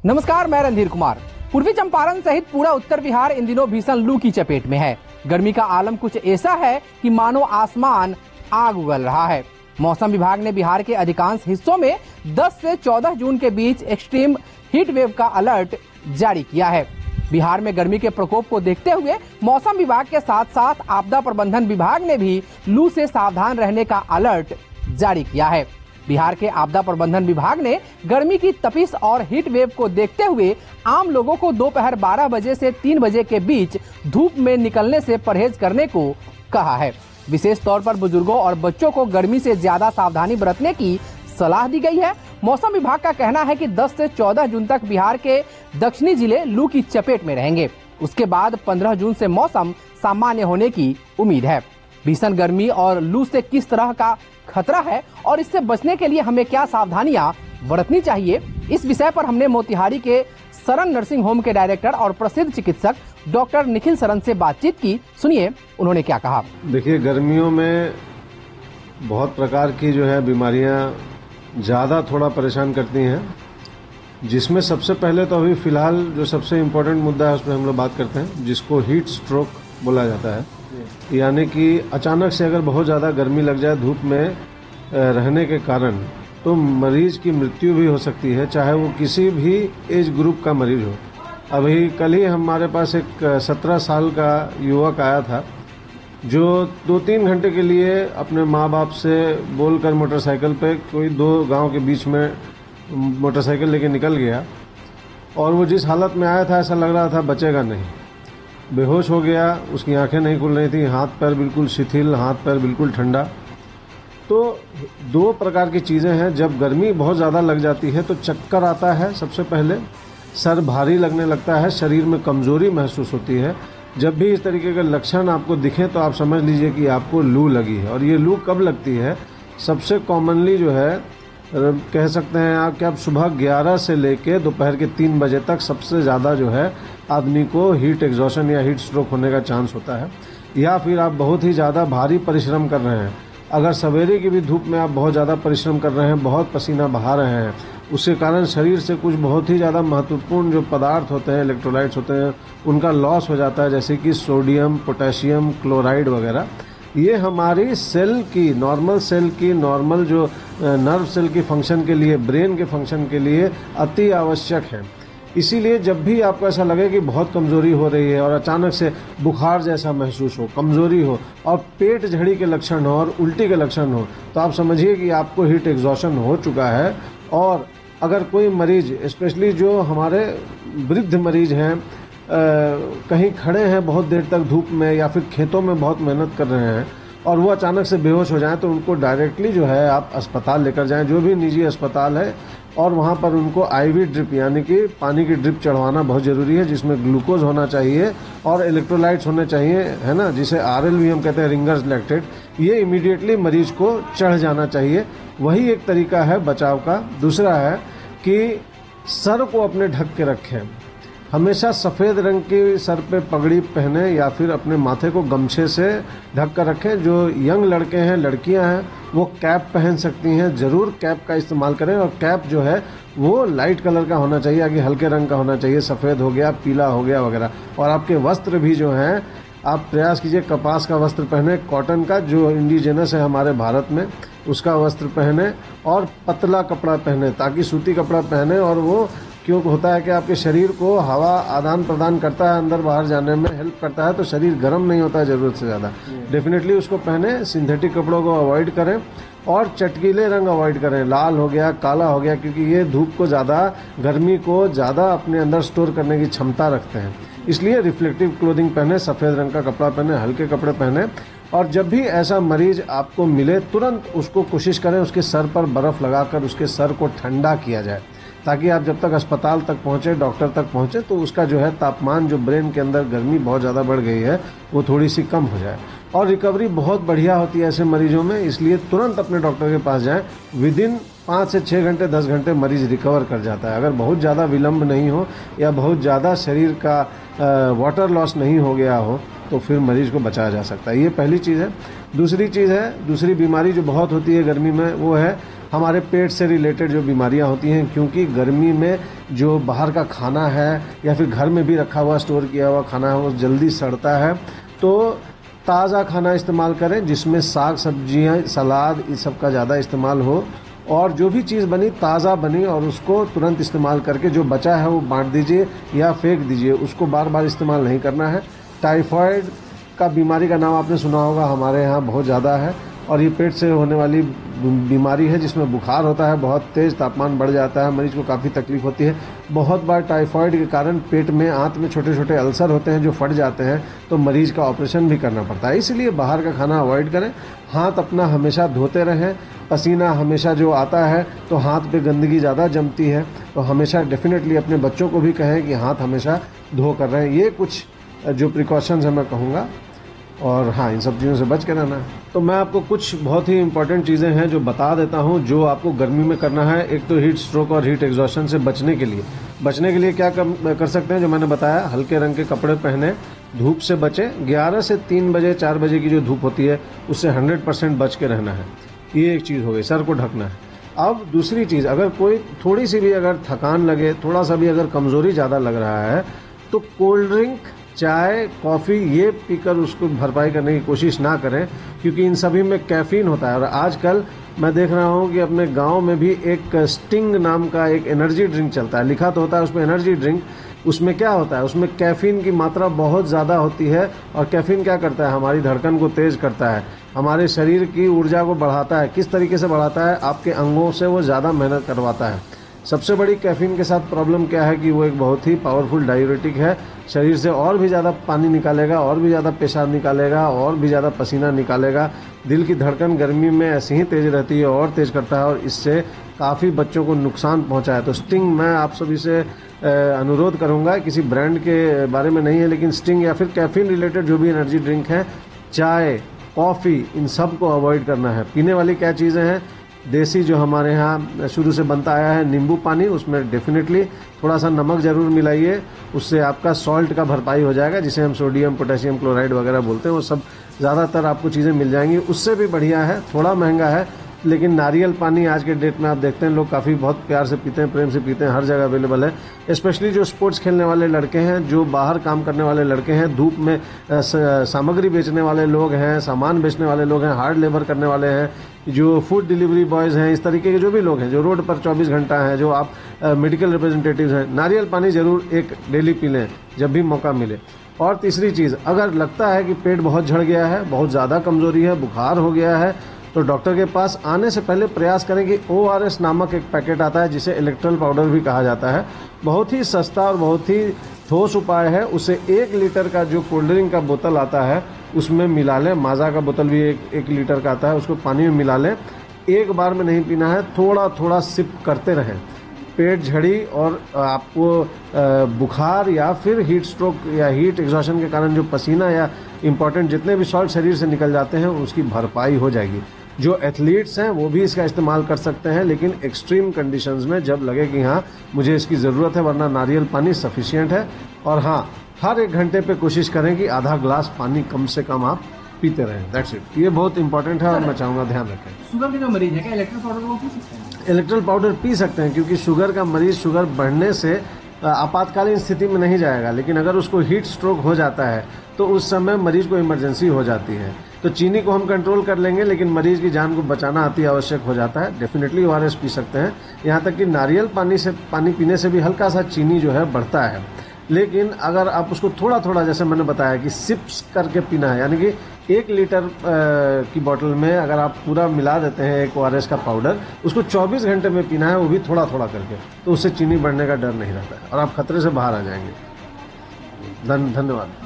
नमस्कार, मैं रणधीर कुमार। पूर्वी चंपारण सहित पूरा उत्तर बिहार इन दिनों भीषण लू की चपेट में है। गर्मी का आलम कुछ ऐसा है कि मानो आसमान आग उगल रहा है। मौसम विभाग ने बिहार के अधिकांश हिस्सों में 10 से 14 जून के बीच एक्सट्रीम हीट वेव का अलर्ट जारी किया है। बिहार में गर्मी के प्रकोप को देखते हुए मौसम विभाग के साथ साथ आपदा प्रबंधन विभाग ने भी लू से सावधान रहने का अलर्ट जारी किया है। बिहार के आपदा प्रबंधन विभाग ने गर्मी की तपिश और हीट वेव को देखते हुए आम लोगों को दोपहर 12 बजे से 3 बजे के बीच धूप में निकलने से परहेज करने को कहा है। विशेष तौर पर बुजुर्गों और बच्चों को गर्मी से ज्यादा सावधानी बरतने की सलाह दी गई है। मौसम विभाग का कहना है कि 10 से 14 जून तक बिहार के दक्षिणी जिले लू की चपेट में रहेंगे। उसके बाद 15 जून से मौसम सामान्य होने की उम्मीद है। भीषण गर्मी और लू से किस तरह का खतरा है और इससे बचने के लिए हमें क्या सावधानियां बरतनी चाहिए, इस विषय पर हमने मोतिहारी के सरन नर्सिंग होम के डायरेक्टर और प्रसिद्ध चिकित्सक डॉक्टर निखिल सरन से बातचीत की। सुनिए उन्होंने क्या कहा। देखिए, गर्मियों में बहुत प्रकार की जो है बीमारियां ज़्यादा थोड़ा परेशान करती हैं, जिसमें सबसे पहले तो अभी फ़िलहाल जो सबसे इम्पोर्टेंट मुद्दा है उस पर हम लोग बात करते हैं, जिसको हीट स्ट्रोक बोला जाता है। यानी कि अचानक से अगर बहुत ज़्यादा गर्मी लग जाए धूप में रहने के कारण, तो मरीज की मृत्यु भी हो सकती है, चाहे वो किसी भी एज ग्रुप का मरीज हो। अभी कल ही हमारे पास एक 17 साल का युवक आया था, जो 2-3 घंटे के लिए अपने माँ बाप से बोलकर मोटरसाइकिल पे कोई 2 गांव के बीच में मोटरसाइकिल लेके निकल गया, और वो जिस हालत में आया था ऐसा लग रहा था बचेगा नहीं। बेहोश हो गया, उसकी आंखें नहीं खुल रही थी, हाथ पैर बिल्कुल शिथिल, हाथ पैर बिल्कुल ठंडा। तो 2 प्रकार की चीज़ें हैं। जब गर्मी बहुत ज़्यादा लग जाती है तो चक्कर आता है, सबसे पहले सर भारी लगने लगता है, शरीर में कमज़ोरी महसूस होती है। जब भी इस तरीके के लक्षण आपको दिखें तो आप समझ लीजिए कि आपको लू लगी है। और ये लू कब लगती है? सबसे कॉमनली जो है कह सकते हैं आप कि आप सुबह 11 से लेके दोपहर के 3 बजे तक सबसे ज़्यादा जो है आदमी को हीट एग्जॉशन या हीट स्ट्रोक होने का चांस होता है। या फिर आप बहुत ही ज़्यादा भारी परिश्रम कर रहे हैं, अगर सवेरे की भी धूप में आप बहुत ज़्यादा परिश्रम कर रहे हैं, बहुत पसीना बहा रहे हैं, उसके कारण शरीर से कुछ बहुत ही ज़्यादा महत्वपूर्ण जो पदार्थ होते हैं, इलेक्ट्रोलाइट्स होते हैं, उनका लॉस हो जाता है, जैसे कि सोडियम, पोटेशियम, क्लोराइड वगैरह। ये हमारी सेल की, नॉर्मल सेल की, नॉर्मल जो नर्व सेल की फंक्शन के लिए, ब्रेन के फंक्शन के लिए अति आवश्यक है। इसीलिए जब भी आपको ऐसा लगे कि बहुत कमज़ोरी हो रही है और अचानक से बुखार जैसा महसूस हो, कमज़ोरी हो और पेट झड़ी के लक्षण हो और उल्टी के लक्षण हो, तो आप समझिए कि आपको हीट एग्जॉशन हो चुका है। और अगर कोई मरीज, स्पेशली जो हमारे वृद्ध मरीज हैं, कहीं खड़े हैं बहुत देर तक धूप में या फिर खेतों में बहुत मेहनत कर रहे हैं और वो अचानक से बेहोश हो जाएं, तो उनको डायरेक्टली जो है आप अस्पताल लेकर जाएं, जो भी निजी अस्पताल है, और वहाँ पर उनको आईवी ड्रिप यानी कि पानी की ड्रिप चढ़वाना बहुत ज़रूरी है, जिसमें ग्लूकोज होना चाहिए और इलेक्ट्रोलाइट्स होने चाहिए, है ना, जिसे RL भी हम कहते हैं, रिंगर्स लैक्टेट। ये इमीडिएटली मरीज को चढ़ जाना चाहिए। वही एक तरीका है बचाव का। दूसरा है कि सर को अपने ढक के रखें। हमेशा सफ़ेद रंग की सर पे पगड़ी पहने या फिर अपने माथे को गमछे से ढक कर रखें। जो यंग लड़के हैं, लड़कियां हैं, वो कैप पहन सकती हैं, ज़रूर कैप का इस्तेमाल करें। और कैप जो है वो लाइट कलर का होना चाहिए, आगे हल्के रंग का होना चाहिए, सफ़ेद हो गया, पीला हो गया वगैरह। और आपके वस्त्र भी जो हैं, आप प्रयास कीजिए कपास का वस्त्र पहने, कॉटन का जो इंडिजिनस है हमारे भारत में, उसका वस्त्र पहने, और पतला कपड़ा पहने, ताकि सूती कपड़ा पहने। और वो क्यों होता है कि आपके शरीर को हवा आदान प्रदान करता है, अंदर बाहर जाने में हेल्प करता है, तो शरीर गर्म नहीं होता है ज़रूरत से ज़्यादा। डेफिनेटली उसको पहने। सिंथेटिक कपड़ों को अवॉइड करें और चटकीले रंग अवॉइड करें, लाल हो गया, काला हो गया, क्योंकि ये धूप को ज़्यादा, गर्मी को ज़्यादा अपने अंदर स्टोर करने की क्षमता रखते हैं। इसलिए रिफ्लेक्टिव क्लोथिंग पहने, सफ़ेद रंग का कपड़ा पहने, हल्के कपड़े पहने। और जब भी ऐसा मरीज आपको मिले, तुरंत उसको कोशिश करें उसके सर पर बर्फ़ लगाकर उसके सर को ठंडा किया जाए, ताकि आप जब तक अस्पताल तक पहुँचे, डॉक्टर तक पहुँचे, तो उसका जो है तापमान, जो ब्रेन के अंदर गर्मी बहुत ज़्यादा बढ़ गई है, वो थोड़ी सी कम हो जाए। और रिकवरी बहुत बढ़िया होती है ऐसे मरीजों में, इसलिए तुरंत अपने डॉक्टर के पास जाएं। विदिन 5 से 6 घंटे, 10 घंटे मरीज रिकवर कर जाता है। अगर बहुत ज़्यादा विलम्ब नहीं हो या बहुत ज़्यादा शरीर का वाटर लॉस नहीं हो गया हो, तो फिर मरीज को बचाया जा सकता है। ये पहली चीज़ है। दूसरी चीज़ है, दूसरी बीमारी जो बहुत होती है गर्मी में, वो है हमारे पेट से रिलेटेड जो बीमारियां होती हैं, क्योंकि गर्मी में जो बाहर का खाना है या फिर घर में भी रखा हुआ स्टोर किया हुआ खाना है वो जल्दी सड़ता है। तो ताज़ा खाना इस्तेमाल करें जिसमें साग सब्जियां, सलाद, इस सब का ज़्यादा इस्तेमाल हो, और जो भी चीज़ बनी ताज़ा बनी और उसको तुरंत इस्तेमाल करके जो बचा है वो बांट दीजिए या फेंक दीजिए, उसको बार बार इस्तेमाल नहीं करना है। टाइफाइड का बीमारी का नाम आपने सुना होगा, हमारे यहाँ बहुत ज़्यादा है, और ये पेट से होने वाली बीमारी है जिसमें बुखार होता है, बहुत तेज़ तापमान बढ़ जाता है, मरीज को काफ़ी तकलीफ होती है। बहुत बार टाइफाइड के कारण पेट में, आंत में छोटे छोटे अल्सर होते हैं जो फट जाते हैं, तो मरीज का ऑपरेशन भी करना पड़ता है। इसलिए बाहर का खाना अवॉइड करें। हाथ अपना हमेशा धोते रहें। पसीना हमेशा जो आता है तो हाथ पे गंदगी ज़्यादा जमती है, तो हमेशा डेफिनेटली अपने बच्चों को भी कहें कि हाथ हमेशा धो कर रहें। ये कुछ जो प्रिकॉशंस है मैं कहूँगा, और हाँ, इन सब चीज़ों से बच के रहना है। तो मैं आपको कुछ बहुत ही इंपॉर्टेंट चीज़ें हैं जो बता देता हूँ जो आपको गर्मी में करना है। एक तो हीट स्ट्रोक और हीट एग्जॉशन से बचने के लिए क्या कर सकते हैं, जो मैंने बताया, हल्के रंग के कपड़े पहने, धूप से बचें। 11 से 3 बजे 4 बजे की जो धूप होती है उससे 100% बच के रहना है। ये एक चीज़ हो गई, सर को ढकना है। अब दूसरी चीज़, अगर कोई थोड़ी सी भी अगर थकान लगे, थोड़ा सा भी अगर कमज़ोरी ज़्यादा लग रहा है, तो कोल्ड ड्रिंक, चाय, कॉफ़ी ये पीकर उसको भरपाई करने की कोशिश ना करें, क्योंकि इन सभी में कैफीन होता है। और आजकल मैं देख रहा हूँ कि अपने गांव में भी एक स्टिंग नाम का एक एनर्जी ड्रिंक चलता है, लिखा तो होता है उसमें एनर्जी ड्रिंक, उसमें क्या होता है, उसमें कैफीन की मात्रा बहुत ज़्यादा होती है। और कैफीन क्या करता है, हमारी धड़कन को तेज़ करता है, हमारे शरीर की ऊर्जा को बढ़ाता है। किस तरीके से बढ़ाता है, आपके अंगों से वो ज़्यादा मेहनत करवाता है। सबसे बड़ी कैफीन के साथ प्रॉब्लम क्या है कि वो एक बहुत ही पावरफुल डायूरेटिक है, शरीर से और भी ज़्यादा पानी निकालेगा, और भी ज़्यादा पेशाब निकालेगा, और भी ज़्यादा पसीना निकालेगा। दिल की धड़कन गर्मी में ऐसे ही तेज़ रहती है और तेज़ करता है, और इससे काफ़ी बच्चों को नुकसान पहुंचा है। तो स्टिंग, मैं आप सभी से अनुरोध करूंगा, किसी ब्रांड के बारे में नहीं है, लेकिन स्टिंग या फिर कैफीन रिलेटेड जो भी एनर्जी ड्रिंक है, चाय, कॉफ़ी, इन सब को अवॉइड करना है। पीने वाली क्या चीज़ें हैं, देसी जो हमारे यहाँ शुरू से बनता आया है नींबू पानी, उसमें डेफिनेटली थोड़ा सा नमक ज़रूर मिलाइए, उससे आपका सॉल्ट का भरपाई हो जाएगा, जिसे हम सोडियम, पोटेशियम क्लोराइड वगैरह बोलते हैं। वो सब ज़्यादातर आपको चीज़ें मिल जाएंगी। उससे भी बढ़िया है, थोड़ा महंगा है, लेकिन नारियल पानी आज के डेट में आप देखते हैं लोग काफ़ी बहुत प्यार से पीते हैं, प्रेम से पीते हैं, हर जगह अवेलेबल है। स्पेशली जो स्पोर्ट्स खेलने वाले लड़के हैं, जो बाहर काम करने वाले लड़के हैं, धूप में सामग्री बेचने वाले लोग हैं, सामान बेचने वाले लोग हैं, हार्ड लेबर करने वाले हैं, जो फूड डिलीवरी बॉयज़ हैं, इस तरीके के जो भी लोग हैं, जो रोड पर 24 घंटा हैं, जो आप मेडिकल रिप्रेजेंटेटिव्स हैं, नारियल पानी ज़रूर एक डेली पी लें जब भी मौका मिले। और तीसरी चीज़, अगर लगता है कि पेट बहुत झड़ गया है, बहुत ज़्यादा कमज़ोरी है, बुखार हो गया है, तो डॉक्टर के पास आने से पहले प्रयास करें कि ORS नामक एक पैकेट आता है, जिसे इलेक्ट्रल पाउडर भी कहा जाता है। बहुत ही सस्ता और बहुत ही ठोस उपाय है। उसे 1 लीटर का जो कोल्ड ड्रिंक का बोतल आता है उसमें मिला लें। माजा का बोतल भी 1 लीटर का आता है, उसको पानी में मिला लें। एक बार में नहीं पीना है, थोड़ा थोड़ा सिप करते रहें। पेट झड़ी और आपको बुखार या फिर हीट स्ट्रोक या हीट एग्जॉशन के कारण जो पसीना या इंपॉर्टेंट जितने भी सॉल्ट शरीर से निकल जाते हैं, उसकी भरपाई हो जाएगी। जो एथलीट्स हैं वो भी इसका इस्तेमाल कर सकते हैं, लेकिन एक्सट्रीम कंडीशंस में, जब लगे कि हाँ मुझे इसकी ज़रूरत है, वरना नारियल पानी सफिशिएंट है। और हाँ, हर 1 घंटे पे कोशिश करें कि आधा ग्लास पानी कम से कम आप पीते रहें। That's it. ये बहुत इंपॉर्टेंट है और मैं चाहूँगा ध्यान रखें। शुगर के जो मरीज है, क्या इलेक्ट्रल पाउडर वो पी सकते हैं? इलेक्ट्रल पाउडर पी सकते हैं, क्योंकि शुगर का मरीज शुगर बढ़ने से आपातकालीन स्थिति में नहीं जाएगा, लेकिन अगर उसको हीट स्ट्रोक हो जाता है तो उस समय मरीज को इमरजेंसी हो जाती है। तो चीनी को हम कंट्रोल कर लेंगे, लेकिन मरीज की जान को बचाना अति आवश्यक हो जाता है। डेफिनेटली ORS पी सकते हैं। यहाँ तक कि नारियल पानी पीने से भी हल्का सा चीनी जो है बढ़ता है। लेकिन अगर आप उसको थोड़ा थोड़ा, जैसे मैंने बताया कि सिप्स करके पीना है, यानी कि 1 लीटर की बोतल में अगर आप पूरा मिला देते हैं एक ORS का पाउडर, उसको 24 घंटे में पीना है, वो भी थोड़ा थोड़ा करके, तो उससे चीनी बढ़ने का डर नहीं रहता है और आप खतरे से बाहर आ जाएंगे। धन्यवाद।